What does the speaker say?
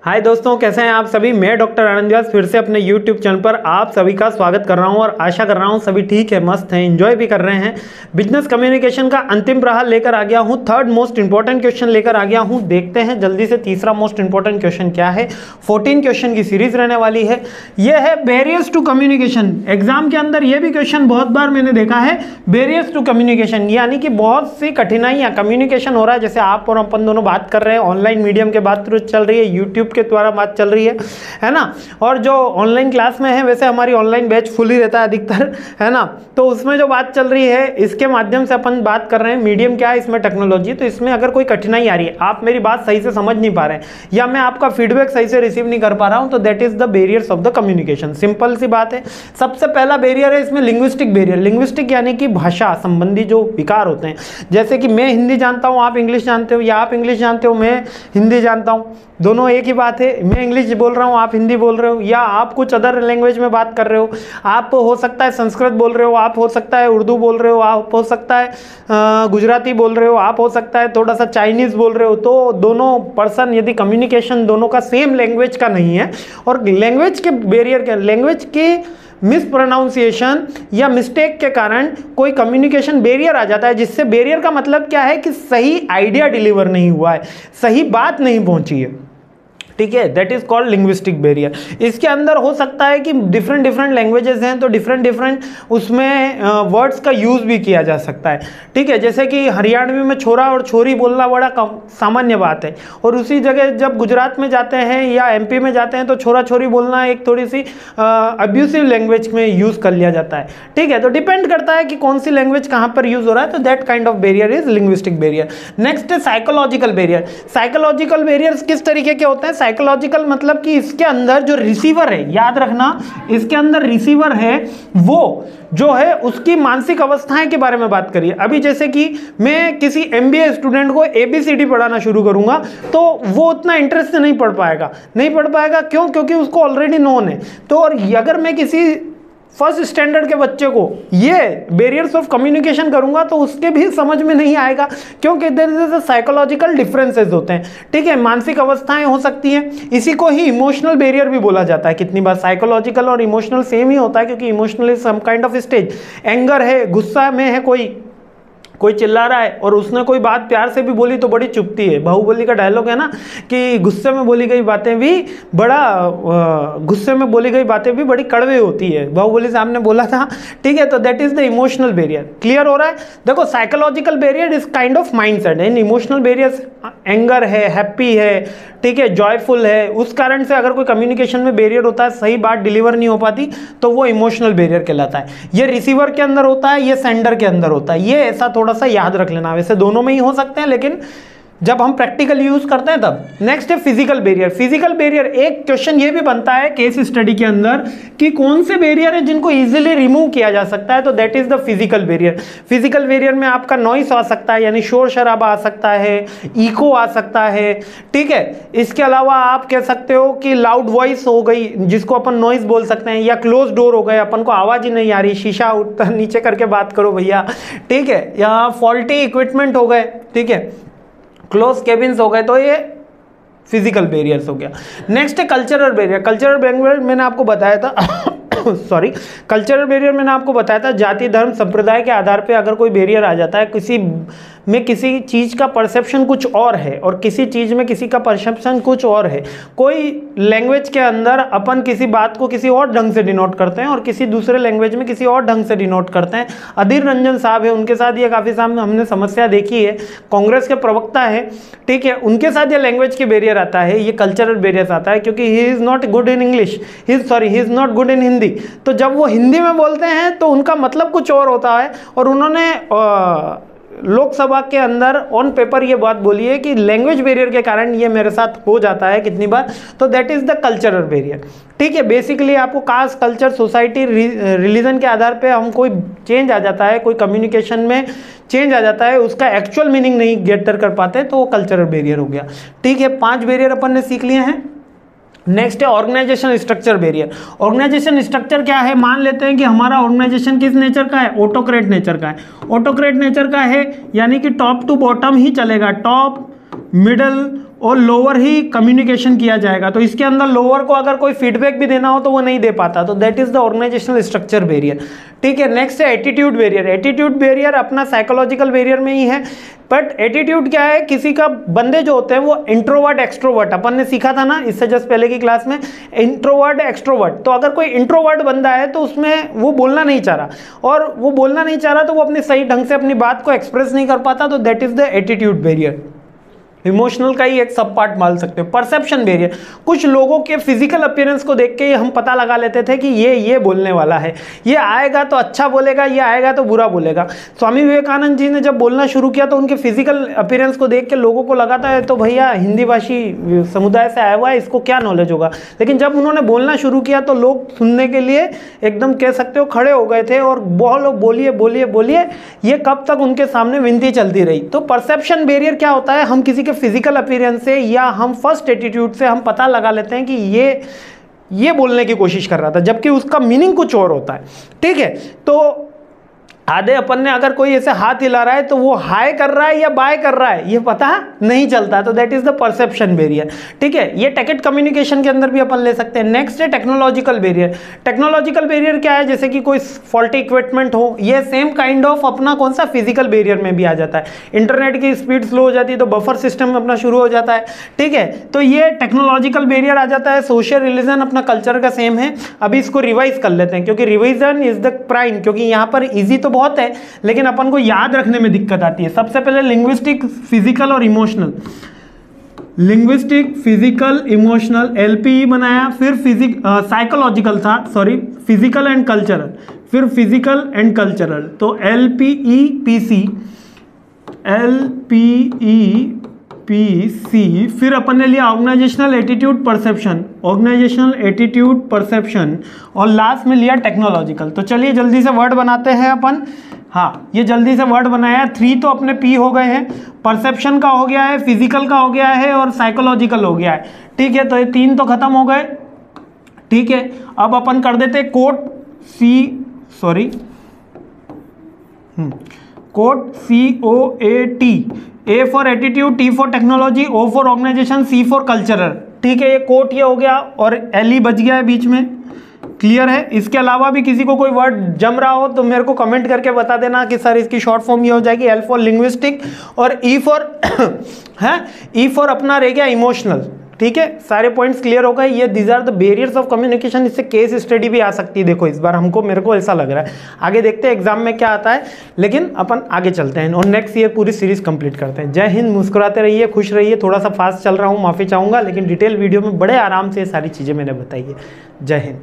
हाय दोस्तों, कैसे हैं आप सभी। मैं डॉक्टर आनंद व्यास फिर से अपने यूट्यूब चैनल पर आप सभी का स्वागत कर रहा हूं और आशा कर रहा हूं सभी ठीक है, मस्त हैं, एंजॉय भी कर रहे हैं। बिजनेस कम्युनिकेशन का अंतिम प्रहार लेकर आ गया हूं, थर्ड मोस्ट इंपॉर्टेंट क्वेश्चन लेकर आ गया हूं। देखते हैं जल्दी से तीसरा मोस्ट इंपॉर्टेंट क्वेश्चन क्या है। 14 क्वेश्चन की सीरीज रहने वाली है। यह है बैरियर्स टू कम्युनिकेशन। एग्जाम के अंदर यह भी क्वेश्चन बहुत बार मैंने देखा है, बैरियर्स टू कम्युनिकेशन, यानी कि बहुत सी कठिनाइयां कम्युनिकेशन हो रहा है, जैसे आप और अपन दोनों बात कर रहे हैं, ऑनलाइन मीडियम के बात चल रही है, यूट्यूब के द्वारा बात चल रही है ना। और जो ऑनलाइन क्लास में है, वैसे हमारी ऑनलाइन बैच फुल ही रहता है अधिकतर, है ना। तो उसमें जो बात चल रही है, इसके माध्यम से अपन बात कर रहे हैं। मीडियम क्या है, इसमें टेक्नोलॉजी। तो इसमें अगर कोई कठिनाई आ रही है, आप मेरी बात सही से समझ नहीं पा रहे हैं या मैं आपका फीडबैक सही से रिसीव नहीं कर पा रहा हूं, तो that is the barriers of the communication. Simple सी बात है। सबसे पहला बैरियर है इसमें लिंग्विस्टिक बैरियर। लिंग्विस्टिक यानी कि भाषा संबंधी जो विकार होते हैं, जैसे कि मैं हिंदी जानता हूं, आप इंग्लिश जानते हो, या आप इंग्लिश जानते हो, मैं हिंदी जानता हूं, दोनों एक ही बात है। मैं इंग्लिश बोल रहा हूँ, आप हिंदी बोल रहे हो, या आप कुछ अदर लैंग्वेज में बात कर रहे हो। आप हो सकता है संस्कृत बोल रहे हो, आप हो सकता है उर्दू बोल रहे हो, आप हो सकता है गुजराती बोल रहे हो, आप हो सकता है थोड़ा सा चाइनीज़ बोल रहे हो। तो दोनों पर्सन, यदि कम्युनिकेशन दोनों का सेम लैंग्वेज का नहीं है, और लैंग्वेज के बैरियर के, लैंग्वेज के मिस प्रोनाउंसिएशन या मिस्टेक के कारण कोई कम्युनिकेशन बैरियर आ जाता है, जिससे बैरियर का मतलब क्या है कि सही आइडिया डिलीवर नहीं हुआ है, सही बात नहीं पहुंची है, ठीक है। That is called linguistic barrier. इसके अंदर हो सकता है कि डिफरेंट लैंग्वेजेस हैं, तो डिफरेंट उसमें वर्ड्स का यूज भी किया जा सकता है, ठीक है। जैसे कि हरियाणवी में छोरा और छोरी बोलना बड़ा सामान्य बात है, और उसी जगह जब गुजरात में जाते हैं या एमपी में जाते हैं, तो छोरा छोरी बोलना एक थोड़ी सी अब्यूसिव लैंग्वेज में यूज कर लिया जाता है, ठीक है। तो डिपेंड करता है कि कौन सी लैंग्वेज कहाँ पर यूज हो रहा है। तो that kind of barrier is linguistic barrier. Next है साइकोलॉजिकल बैरियर। साइकोलॉजिकल बैरियर्स किस तरीके के होते हैं? साइकोलॉजिकल मतलब कि इसके अंदर जो रिसीवर है, याद रखना, इसके अंदर रिसीवर है, वो जो है उसकी मानसिक अवस्थाएं के बारे में बात करिए। अभी जैसे कि मैं किसी एमबीए स्टूडेंट को एबीसीडी पढ़ाना शुरू करूंगा, तो वो उतना इंटरेस्ट से नहीं पढ़ पाएगा। क्यों? क्योंकि उसको ऑलरेडी नोन है। तो और अगर मैं किसी फर्स्ट स्टैंडर्ड के बच्चे को ये बैरियर्स ऑफ कम्युनिकेशन करूंगा, तो उसके भी समझ में नहीं आएगा, क्योंकि देयर इज साइकोलॉजिकल डिफरेंसेस होते हैं, ठीक है। मानसिक अवस्थाएं हो सकती हैं। इसी को ही इमोशनल बैरियर भी बोला जाता है। कितनी बार साइकोलॉजिकल और इमोशनल सेम ही होता है, क्योंकि emotional is some kind of stage. Anger है, गुस्सा में है, कोई चिल्ला रहा है और उसने कोई बात प्यार से भी बोली तो बड़ी चुभती है। बाहुबली का डायलॉग है ना कि गुस्से में बोली गई बातें भी बड़ी कड़वे होती है। बाहुबली साहब ने बोला था, ठीक है। तो that is the emotional barrier. Clear हो रहा है? देखो, psychological barrier is kind of mindset. In emotional barriers anger है, हैप्पी है, ठीक है, जॉयफुल है, उस कारण से अगर कोई कम्युनिकेशन में बैरियर होता है, सही बात डिलीवर नहीं हो पाती, तो वो इमोशनल बैरियर कहलाता है। ये रिसीवर के अंदर होता है, ये सेंडर के अंदर होता है। ये ऐसा थोड़ा सा याद रख लेना। वैसे दोनों में ही हो सकते हैं, लेकिन जब हम प्रैक्टिकल यूज करते हैं तब। नेक्स्ट है फिजिकल बैरियर। फिजिकल बैरियर, एक क्वेश्चन ये भी बनता है केस स्टडी के अंदर कि कौन से बैरियर है जिनको इजीली रिमूव किया जा सकता है, तो that is the physical barrier. Physical barrier में आपका नॉइस आ सकता है, यानी शोर शराबा आ सकता है, इको आ सकता है, ठीक है। इसके अलावा आप कह सकते हो कि लाउड वॉइस हो गई, जिसको अपन नॉइस बोल सकते हैं, या क्लोज डोर हो गए, अपन को आवाज ही नहीं आ रही, शीशा नीचे करके बात करो भैया, ठीक है, या फॉल्टी इक्विपमेंट हो गए, ठीक है, क्लोज केबिन्स हो गए। तो ये फिजिकल बैरियर्स हो गया। नेक्स्ट है कल्चरल बैरियर। कल्चरल बैरियर मैंने आपको बताया था सॉरी, कल्चरल बैरियर मैंने आपको बताया था, जाति धर्म संप्रदाय के आधार पे अगर कोई बैरियर आ जाता है, किसी चीज़ का परसेप्शन कुछ और है और किसी चीज़ में किसी का परसेप्शन कुछ और है। कोई लैंग्वेज के अंदर अपन किसी बात को किसी और ढंग से डिनोट करते हैं और किसी दूसरे लैंग्वेज में किसी और ढंग से डिनोट करते हैं। अधीर रंजन साहब है, उनके साथ ये काफ़ी सामने हमने समस्या देखी है। कांग्रेस के प्रवक्ता है, ठीक है, उनके साथ ये लैंग्वेज के बैरियर आता है, ये कल्चरल बैरियर आता है, क्योंकि he is not good in English, he is not good in Hindi. तो जब वो हिंदी में बोलते हैं तो उनका मतलब कुछ और होता है, और उन्होंने लोकसभा के अंदर ऑन पेपर ये बात बोली है कि लैंग्वेज बैरियर के कारण ये मेरे साथ हो जाता है कितनी बार। तो that is the cultural barrier, ठीक है। बेसिकली आपको कास्ट, कल्चर, सोसाइटी, रिलीजन के आधार पे हम कोई चेंज आ जाता है, कोई कम्युनिकेशन में चेंज आ जाता है, उसका एक्चुअल मीनिंग नहीं गेटर कर पाते, तो वो कल्चरल बैरियर हो गया, ठीक है। 5 बैरियर अपन ने सीख लिए हैं। नेक्स्ट है organisation structure barrier. Organisation structure क्या है? मान लेते हैं कि हमारा ऑर्गेनाइजेशन किस नेचर का है? ऑटोक्रेट नेचर का है। ऑटोक्रेट नेचर का है यानी कि टॉप टू बॉटम ही चलेगा, टॉप, मिडल, और लोअर ही कम्युनिकेशन किया जाएगा। तो इसके अंदर लोअर को अगर कोई फीडबैक भी देना हो तो वो नहीं दे पाता। तो that is the organisational structure barrier. ठीक है, नेक्स्ट है एटीट्यूड बैरियर। एटीट्यूड बैरियर अपना साइकोलॉजिकल बैरियर में ही है, बट एटीट्यूड क्या है, किसी का बंदे जो होते हैं वो इंट्रोवर्ट एक्सट्रोवर्ट, अपन ने सीखा था ना इससे जस्ट पहले की क्लास में, इंट्रोवर्ट एक्सट्रोवर्ट। तो अगर कोई इंट्रोवर्ट बंदा है तो उसमें वो बोलना नहीं चाह रहा, और वो बोलना नहीं चाह रहा तो वो अपनी सही ढंग से अपनी बात को एक्सप्रेस नहीं कर पाता। तो that is the attitude barrier. Emotional का ही एक सब पार्ट मान सकते हो। परसेप्शन बैरियर, कुछ लोगों के फिजिकल अपीयरेंस को देख के हम पता लगा लेते थे कि ये बोलने वाला है, ये आएगा तो अच्छा बोलेगा, ये आएगा तो बुरा बोलेगा। स्वामी विवेकानंद जी ने जब बोलना शुरू किया तो उनके फिजिकल अपीयरेंस को देख के लोगों को लगा था तो भैया हिंदी भाषी समुदाय से आया हुआ है, इसको क्या नॉलेज होगा। लेकिन जब उन्होंने बोलना शुरू किया तो लोग सुनने के लिए एकदम कह सकते हो खड़े हो गए थे, और बोलो बोलिए बोलिए बोलिए, ये कब तक उनके सामने विनती चलती रही। तो परसेप्शन बैरियर क्या होता है, हम किसी फिजिकल अपीयरेंस से या हम फर्स्ट एटीट्यूड से हम पता लगा लेते हैं कि ये बोलने की कोशिश कर रहा था, जबकि उसका मीनिंग कुछ और होता है। ठीक है, तो आधे अपन ने अगर कोई ऐसे हाथ हिला रहा है तो वो हाई कर रहा है या बाय कर रहा है ये पता नहीं चलता। तो that is the perception barrier. ठीक है, ये टैकेट कम्युनिकेशन के अंदर भी अपन ले सकते हैं। नेक्स्ट है टेक्नोलॉजिकल बैरियर। टेक्नोलॉजिकल बैरियर क्या है, जैसे कि कोई फॉल्टी इक्विपमेंट हो, ये सेम काइंड ऑफ अपना कौन सा फिजिकल बैरियर में भी आ जाता है। इंटरनेट की स्पीड स्लो हो जाती है तो बफर सिस्टम अपना शुरू हो जाता है। ठीक है, तो ये टेक्नोलॉजिकल बैरियर आ जाता है। सोशल रिलीजन अपना कल्चर का सेम है। अभी इसको रिवाइज कर लेते हैं, क्योंकि रिविजन इज द प्राइम, क्योंकि यहाँ पर इजी तो बहुत है लेकिन अपन को याद रखने में दिक्कत आती है। सबसे पहले लिंग्विस्टिक, फिजिकल और emotional. Linguistic, physical, emotional, LPE बनाया, फिर साइकोलॉजिकल था, सॉरी फिजिकल एंड कल्चरल, फिर फिजिकल एंड कल्चरल। तो एलपीई पीसी, एलपीई पीसी, फिर अपन ने लिया organisational attitude perception, organisational attitude perception, और लास्ट में लिया टेक्नोलॉजिकल। तो चलिए जल्दी से वर्ड बनाते हैं अपन। हाँ, ये जल्दी से वर्ड बनाया। 3 तो अपने पी हो गए हैं, परसेप्शन का हो गया है, फिजिकल का हो गया है और साइकोलॉजिकल हो गया है। ठीक है, तो ये 3 तो खत्म हो गए। ठीक है, अब अपन कर देते coat coat COAT, A for attitude, T for technology, O for organisation, C for cultural. ठीक है, ये कोट ये हो गया और LE बच गया है बीच में। क्लियर है। इसके अलावा भी किसी को कोई वर्ड जम रहा हो तो मेरे को कमेंट करके बता देना कि सर इसकी शॉर्ट फॉर्म ये हो जाएगी। L फॉर लिंग्विस्टिक और E फॉर अपना रह गया इमोशनल। ठीक है, सारे पॉइंट्स क्लियर हो गए। ये these are the barriers of communication. इससे केस स्टडी भी आ सकती है। देखो इस बार मेरे को ऐसा लग रहा है, आगे देखते हैं एग्जाम में क्या आता है, लेकिन अपन आगे चलते हैं और नेक्स्ट ईयर पूरी सीरीज कंप्लीट करते हैं। जय हिंद, मुस्कुराते रहिए, खुश रहिए। थोड़ा सा फास्ट चल रहा हूँ, माफी चाहूंगा, लेकिन डिटेल वीडियो में बड़े आराम से ये सारी चीजें मैंने बताई है। जय हिंद।